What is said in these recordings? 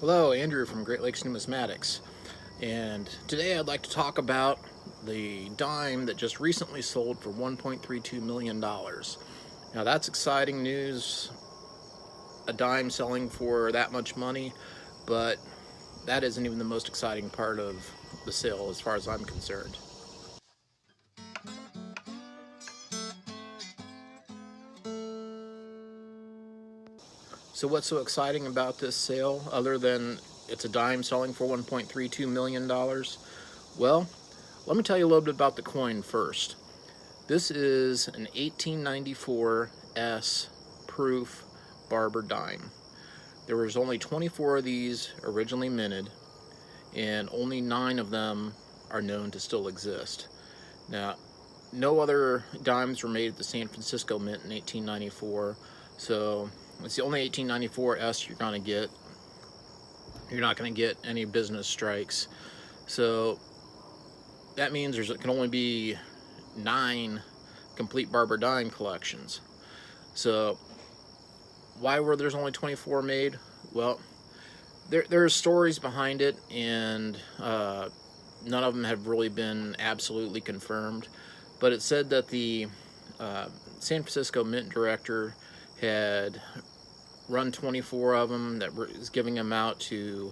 Hello, Andrew from Great Lakes Numismatics, and today I'd like to talk about the dime that just recently sold for $1.32 million. Now that's exciting news, a dime selling for that much money, but that isn't even the most exciting part of the sale as far as I'm concerned. So what's so exciting about this sale other than it's a dime selling for $1.32 million? Well, let me tell you a little bit about the coin first. This is an 1894 S proof Barber dime. There was only 24 of these originally minted, and only 9 of them are known to still exist. Now, no other dimes were made at the San Francisco Mint in 1894, so it's the only 1894 S you're gonna get. You're not gonna get any business strikes. So that means there can only be 9 complete Barber dime collections. So why were there's only 24 made? Well, there's stories behind it, and none of them have really been absolutely confirmed. But it said that the San Francisco Mint director had run 24 of them, that was giving them out to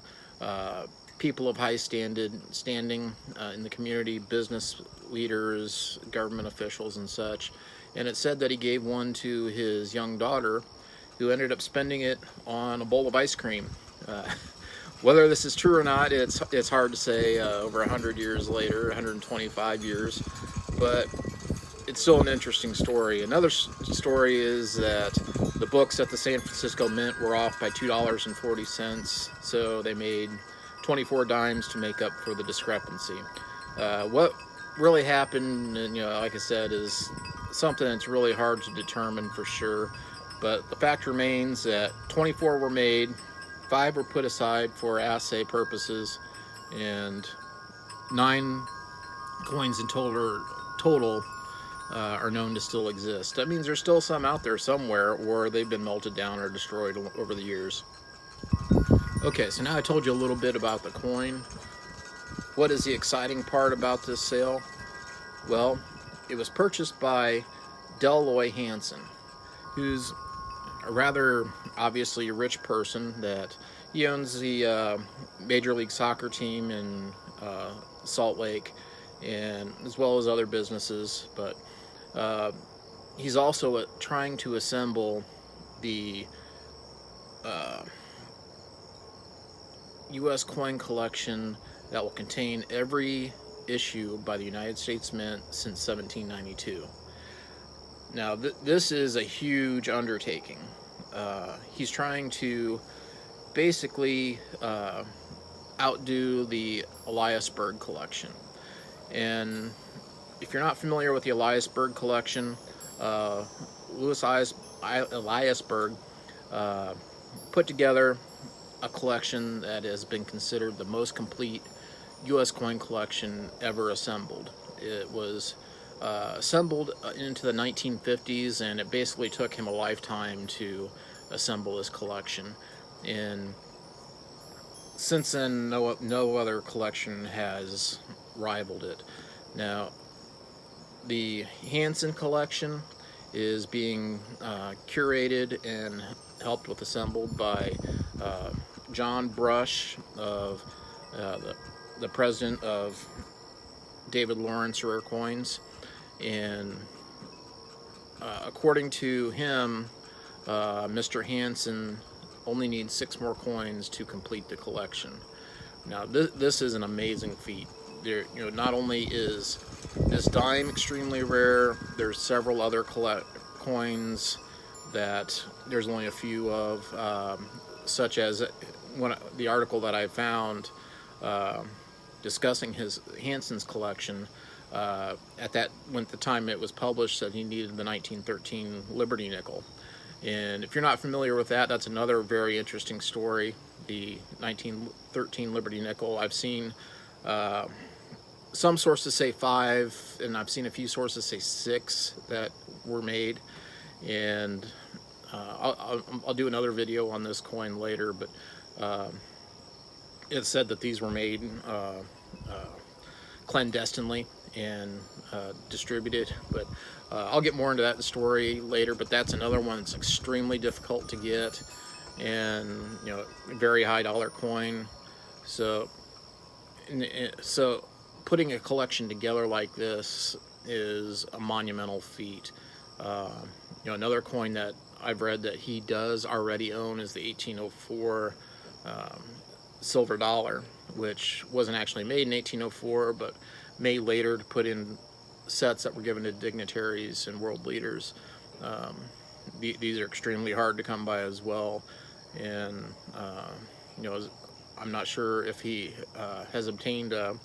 people of high standing in the community, business leaders, government officials, and such. And it said that he gave one to his young daughter, who ended up spending it on a bowl of ice cream. Whether this is true or not, it's hard to say over 100 years later, 125 years, but it's still an interesting story. Another story is that the books at the San Francisco Mint were off by $2.40, so they made 24 dimes to make up for the discrepancy. What really happened, and like I said, is something that's really hard to determine for sure. But the fact remains that 24 were made, 5 were put aside for assay purposes, and 9 coins in total are known to still exist. That means there's still some out there somewhere, or they've been melted down or destroyed over the years. Okay, so now I told you a little bit about the coin. What is the exciting part about this sale? Well, it was purchased by Deloy Hansen, who's a rather obviously rich person. That he owns the Major League Soccer team in Salt Lake, and as well as other businesses. But he's also trying to assemble the U.S. coin collection that will contain every issue by the United States Mint since 1792. Now, this is a huge undertaking. He's trying to basically outdo the Eliasberg collection. And if you're not familiar with the Eliasberg collection, Louis Eliasberg put together a collection that has been considered the most complete U.S. coin collection ever assembled. It was assembled into the 1950s, and it basically took him a lifetime to assemble his collection. And since then, no other collection has rivaled it. Now, the Hansen collection is being curated and helped with assembled by John Brush, of the president of David Lawrence Rare Coins. And according to him, Mr. Hansen only needs 6 more coins to complete the collection. Now, this is an amazing feat. There, not only is this dime extremely rare, there's several other coins that there's only a few of, such as the article that I found discussing Hansen's collection. At the time it was published, that he needed the 1913 Liberty nickel. And if you're not familiar with that, that's another very interesting story. The 1913 Liberty nickel, I've seen some sources say 5, and I've seen a few sources say 6 that were made. And I'll do another video on this coin later, but It's said that these were made clandestinely and distributed, but I'll get more into that story later. But that's another one that's extremely difficult to get, and very high dollar coin. So putting a collection together like this is a monumental feat. Another coin that I've read that he does already own is the 1804 silver dollar, which wasn't actually made in 1804, but made later to put in sets that were given to dignitaries and world leaders. These are extremely hard to come by as well, and I'm not sure if he has obtained a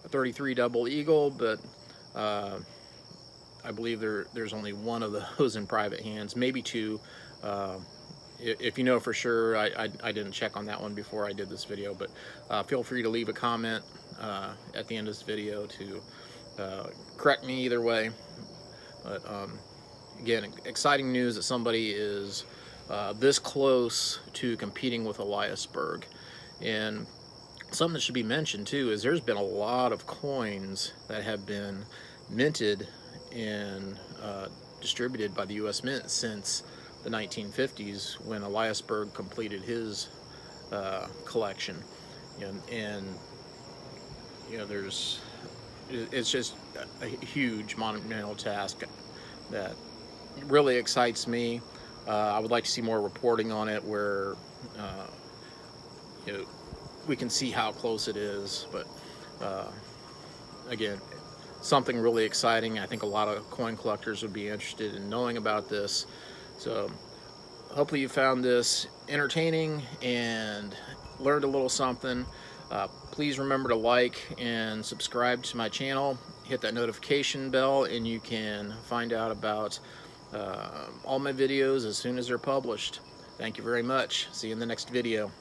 33 double eagle, but I believe there's only one of those in private hands, maybe two. If you know for sure, I didn't check on that one before I did this video, but feel free to leave a comment at the end of this video to correct me either way. But again, exciting news that somebody is this close to competing with Eliasberg. And something that should be mentioned too is there's been a lot of coins that have been minted and distributed by the U.S. Mint since the 1950s, when Eliasberg completed his collection. It's just a huge monumental task that really excites me. I would like to see more reporting on it, where we can see how close it is. But again, something really exciting. I think a lot of coin collectors would be interested in knowing about this. So hopefully you found this entertaining and learned a little something. Please remember to like and subscribe to my channel. Hit that notification bell, and you can find out about all my videos as soon as they're published. Thank you very much. See you in the next video.